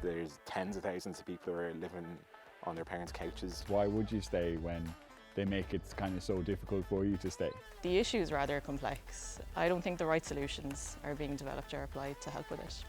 There's tens of thousands of people who are living on their parents' couches. Why would you stay when they make it kind of so difficult for you to stay? The issue is rather complex. I don't think the right solutions are being developed or applied to help with it.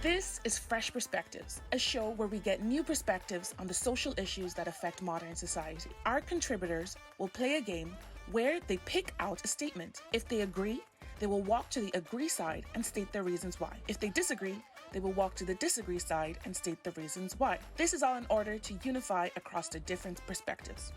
This is Fresh Perspectives, a show where we get new perspectives on the social issues that affect modern society. Our contributors will play a game where they pick out a statement. If they agree, they will walk to the agree side and state their reasons why. If they disagree, they will walk to the disagree side and state the reasons why. This is all in order to unify across the different perspectives.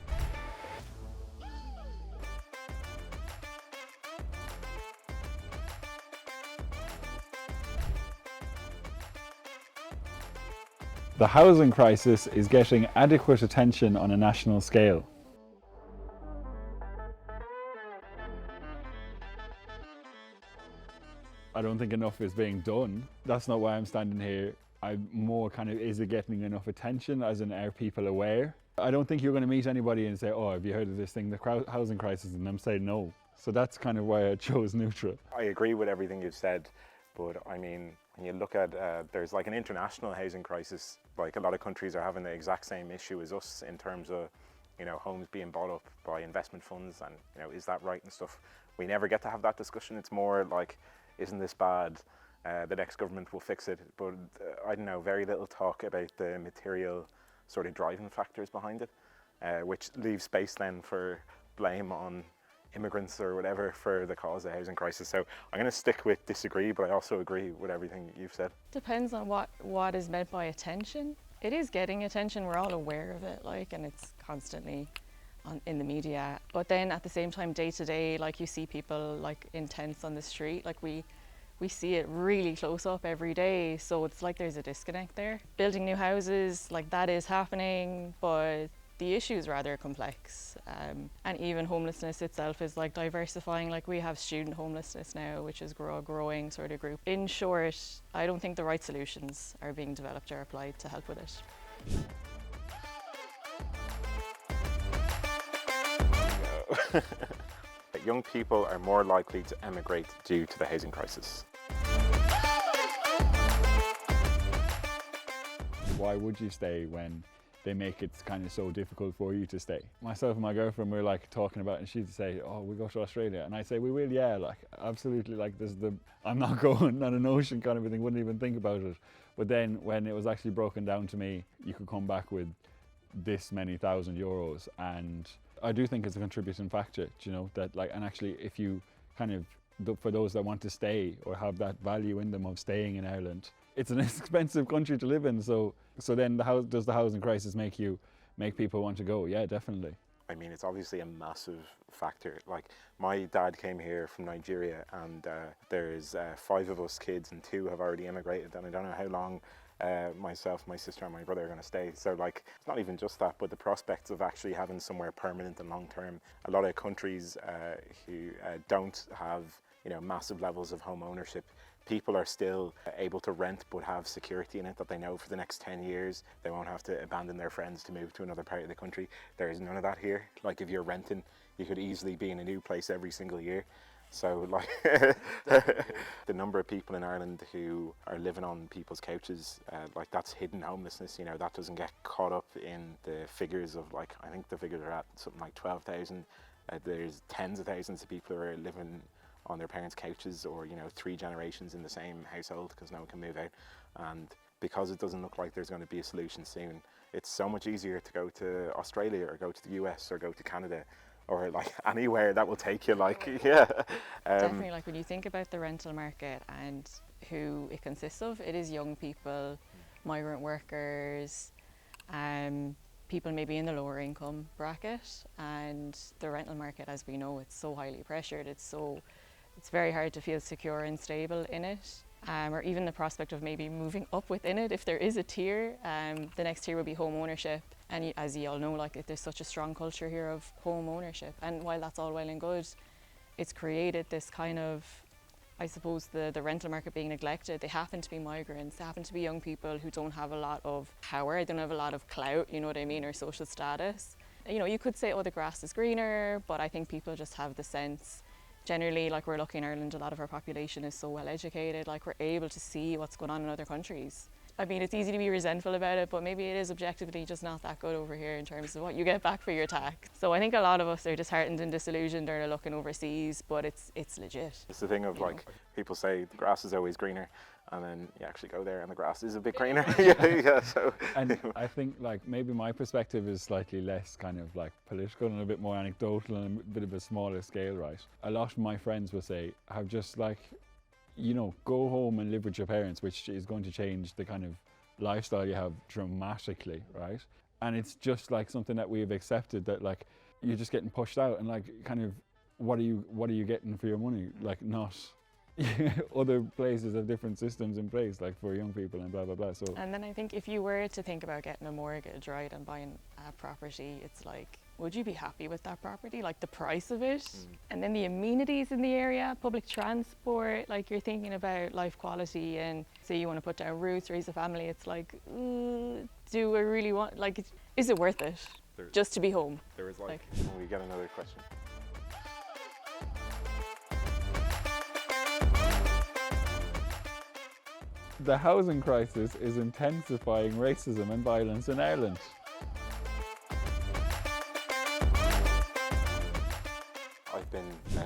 The housing crisis is getting adequate attention on a national scale. I don't think enough is being done. That's not why I'm standing here. I'm more kind of, is it getting enough attention, as in, are people aware? I don't think you're going to meet anybody and say, oh, have you heard of this thing, the housing crisis, and them say no. So that's kind of why I chose neutral. I agree with everything you've said, but I mean, when you look at, there's like an international housing crisis. Like, a lot of countries are having the exact same issue as us in terms of, you know, homes being bought up by investment funds, and, you know, is that right and stuff. We never get to have that discussion. It's more like, isn't this bad? The next government will fix it. But I don't know, very little talk about the material sort of driving factors behind it, which leaves space then for blame on immigrants or whatever for the cause of the housing crisis. So I'm going to stick with disagree, but I also agree with everything you've said. Depends on what is meant by attention. It is getting attention, we're all aware of it, like, and it's constantly in the media. But then at the same time, day to day, like, you see people like in tents on the street, like we see it really close up every day. So it's like there's a disconnect there. Building new houses, like, that is happening, but the issue is rather complex. And even homelessness itself is like diversifying. Like, we have student homelessness now, which is a growing sort of group. In short, I don't think the right solutions are being developed or applied to help with it. Young people are more likely to emigrate due to the housing crisis. Why would you stay when they make it kind of so difficult for you to stay? Myself and my girlfriend were like talking about it, and she'd say, oh, we go to Australia, and I say, we will, yeah, like, absolutely, like, I'm not going on an ocean kind of a thing, wouldn't even think about it. But then when it was actually broken down to me, you could come back with this many €1,000, and I do think it's a contributing factor, you know, that, like, and actually if you kind of, for those that want to stay or have that value in them of staying in Ireland, it's an expensive country to live in, so then does the housing crisis make people want to go? Yeah, definitely. I mean, it's obviously a massive factor. Like, my dad came here from Nigeria, and there's 5 of us kids, and 2 have already immigrated, and I don't know how long myself, my sister and my brother are going to stay. So, like, it's not even just that, but the prospects of actually having somewhere permanent and long term. A lot of countries who don't have, you know, massive levels of home ownership, people are still able to rent but have security in it, that they know for the next 10 years they won't have to abandon their friends to move to another part of the country. There is none of that here. Like, if you're renting, you could easily be in a new place every single year. So, like, the number of people in Ireland who are living on people's couches, like, that's hidden homelessness, you know, that doesn't get caught up in the figures of, like, I think the figures are at something like 12,000. There's tens of thousands of people who are living on their parents' couches, or, you know, 3 generations in the same household because no one can move out. And because it doesn't look like there's going to be a solution soon, it's so much easier to go to Australia or go to the US or go to Canada, or like anywhere that will take you, like, yeah. Definitely, like, when you think about the rental market and who it consists of, it is young people, migrant workers, people maybe in the lower income bracket, and the rental market, as we know, it's so highly pressured, it's very hard to feel secure and stable in it, or even the prospect of maybe moving up within it if there is a tier. The next tier will be home ownership, and as you all know, like, there's such a strong culture here of home ownership, and while that's all well and good, it's created this kind of, I suppose, the rental market being neglected. They happen to be migrants, they happen to be young people who don't have a lot of power, they don't have a lot of clout, you know what I mean, or social status. You know, you could say, oh, the grass is greener, but I think people just have the sense Generally, like we're lucky in Ireland, a lot of our population is so well educated, like we're able to see what's going on in other countries. I mean, it's easy to be resentful about it, but maybe it is objectively just not that good over here in terms of what you get back for your tax. So I think a lot of us are disheartened and disillusioned or are looking overseas, but it's legit. It's the thing of like, people say the grass is always greener, and then you actually go there and the grass is a bit greener. So. And I think like maybe my perspective is slightly less kind of like political and a bit more anecdotal and a bit of a smaller scale, right? A lot of my friends will say, have just like, you know, go home and live with your parents, which is going to change the kind of lifestyle you have dramatically, right? And it's just like something that we have accepted, that like you're just getting pushed out, and like kind of what are you getting for your money? Like not other places have different systems in place, like for young people and blah blah blah. So and then I think if you were to think about getting a mortgage, right, and buying a property, it's like, would you be happy with that property, like the price of it, and then the amenities in the area, public transport, like you're thinking about life quality, and say you want to put down roots, raise a family, it's like, do I really want, like, is it worth it just to be home? There is like, we get another question. the housing crisis is intensifying racism and violence in Ireland. I've been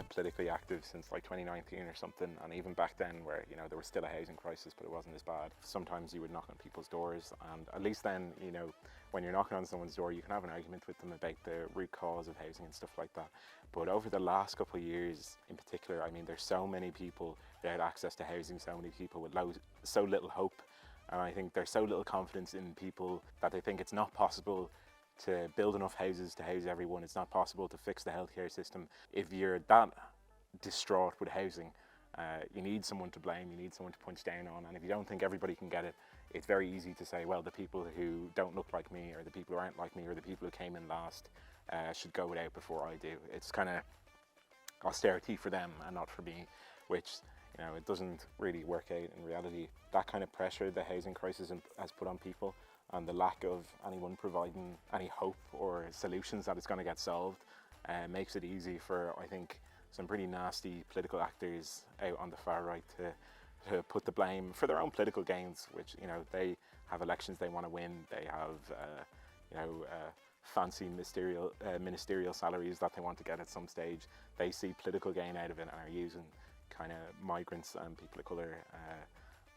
politically active since like 2019 or something, and even back then where, you know, there was still a housing crisis but it wasn't as bad. Sometimes you would knock on people's doors, and at least then, you know, when you're knocking on someone's door you can have an argument with them about the root cause of housing and stuff like that. But over the last couple of years in particular, I mean, there's so many people without access to housing, so many people with so little hope, and I think there's so little confidence in people that they think it's not possible to build enough houses to house everyone. It's not possible to fix the healthcare system. If you're that distraught with housing, you need someone to blame, you need someone to punch down on, and if you don't think everybody can get it, it's very easy to say, well, the people who don't look like me, or the people who aren't like me, or the people who came in last should go without before I do. It's kind of austerity for them and not for me, which, you know, it doesn't really work out in reality. That kind of pressure the housing crisis has put on people, and the lack of anyone providing any hope or solutions that it's going to get solved, makes it easy for, I think, some pretty nasty political actors out on the far right to put the blame for their own political gains, which, you know, they have elections they want to win, they have, you know, fancy ministerial salaries that they want to get at some stage. They see political gain out of it and are using kind of migrants and people of colour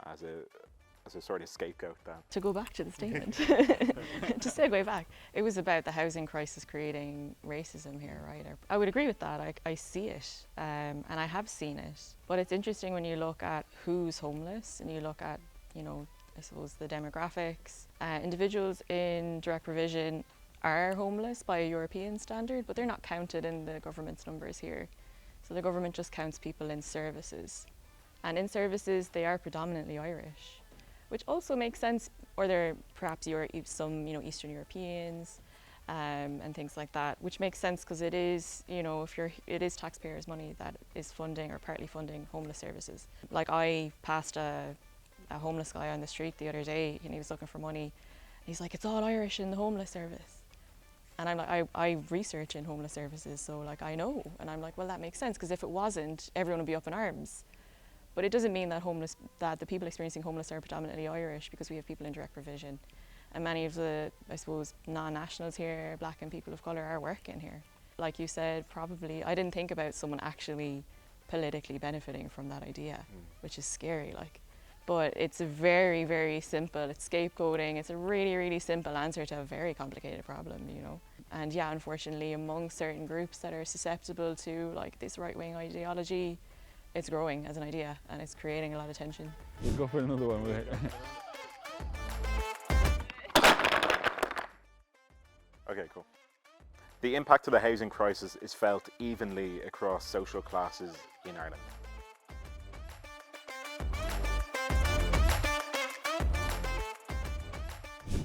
as a sort of scapegoat. To go back to the statement, to segue back, it was about the housing crisis creating racism here, right? I would agree with that. I see it, and I have seen it. But it's interesting when you look at who's homeless and you look at, you know, I suppose the demographics. Individuals in direct provision are homeless by a European standard, but they're not counted in the government's numbers here. So the government just counts people in services. And in services, they are predominantly Irish, which also makes sense, or they're perhaps some, you know, Eastern Europeans and things like that, which makes sense because it is, you know, it is taxpayers' money that is funding or partly funding homeless services. Like, I passed a homeless guy on the street the other day and he was looking for money. He's like, it's all Irish in the homeless service. And I'm like, I research in homeless services, so like I know. And I'm like, well, that makes sense, because if it wasn't, everyone would be up in arms. But it doesn't mean that the people experiencing homeless are predominantly Irish, because we have people in direct provision. And many of the, I suppose, non-nationals here, black and people of colour, are working here. Like you said, probably, I didn't think about someone actually politically benefiting from that idea, which is scary, like. But it's a very, very simple, it's scapegoating, it's a really, really simple answer to a very complicated problem, you know. And yeah, unfortunately, among certain groups that are susceptible to like this right-wing ideology, it's growing as an idea and it's creating a lot of tension. We'll go for another one. Okay, cool. The impact of the housing crisis is felt evenly across social classes in Ireland.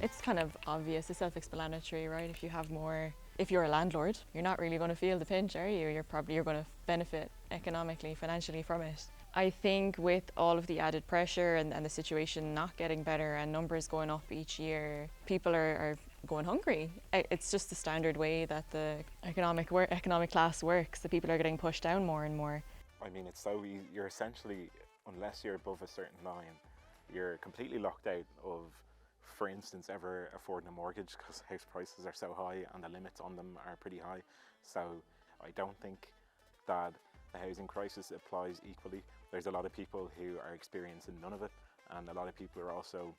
It's kind of obvious, it's self-explanatory, right? If you're a landlord, you're not really going to feel the pinch, are you? You're going to benefit economically, financially from it. I think with all of the added pressure and the situation not getting better and numbers going up each year, people are going hungry. It's just the standard way that the economic class works. The people are getting pushed down more and more. I mean, it's so easy. You're essentially, unless you're above a certain line, you're completely locked out of, for instance, ever affording a mortgage, because house prices are so high and the limits on them are pretty high. So I don't think that the housing crisis applies equally. There's a lot of people who are experiencing none of it, and a lot of people are also,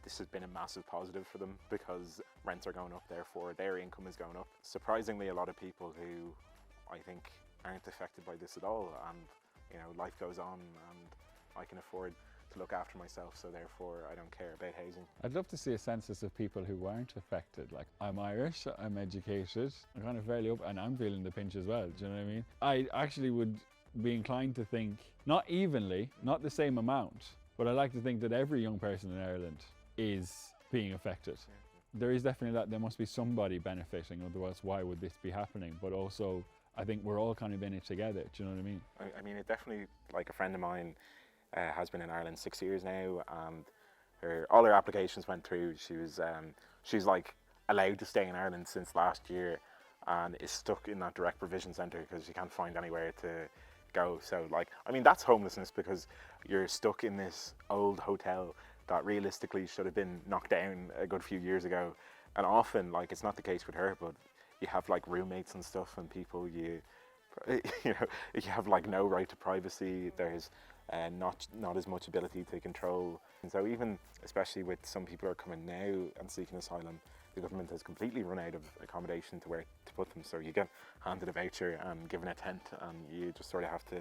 this has been a massive positive for them because rents are going up, therefore their income is going up. Surprisingly, a lot of people who I think aren't affected by this at all, and you know, life goes on and I can afford to look after myself, so therefore I don't care about housing. I'd love to see a census of people who aren't affected. Like, I'm Irish, I'm educated, I'm kind of fairly up, and I'm feeling the pinch as well, do you know what I mean? I actually would be inclined to think, not evenly, not the same amount, but I like to think that every young person in Ireland is being affected. There is definitely that, there must be somebody benefiting, otherwise why would this be happening? But also, I think we're all kind of in it together, do you know what I mean? I mean, it definitely, like a friend of mine has been in Ireland 6 years now, and all her applications went through. She's like allowed to stay in Ireland since last year, and is stuck in that direct provision centre because she can't find anywhere to go. So like, I mean, that's homelessness, because you're stuck in this old hotel that realistically should have been knocked down a good few years ago. And often, like, it's not the case with her, but you have like roommates and stuff, and people you know, you have like no right to privacy. There's not as much ability to control. And so even, especially with some people who are coming now and seeking asylum, the government has completely run out of accommodation to where to put them. So you get handed a voucher and given a tent, and you just sort of have to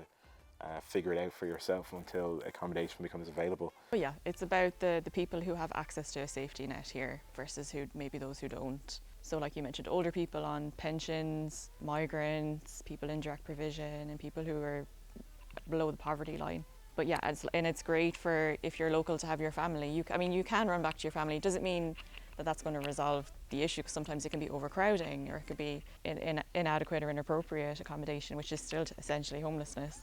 figure it out for yourself until accommodation becomes available. But yeah, it's about the people who have access to a safety net here versus who maybe those who don't. So like you mentioned, older people on pensions, migrants, people in direct provision, and people who are below the poverty line. But yeah, it's great for if you're local to have your family. You can run back to your family. It doesn't mean that that's going to resolve the issue, because sometimes it can be overcrowding, or it could be inadequate or inappropriate accommodation, which is still essentially homelessness.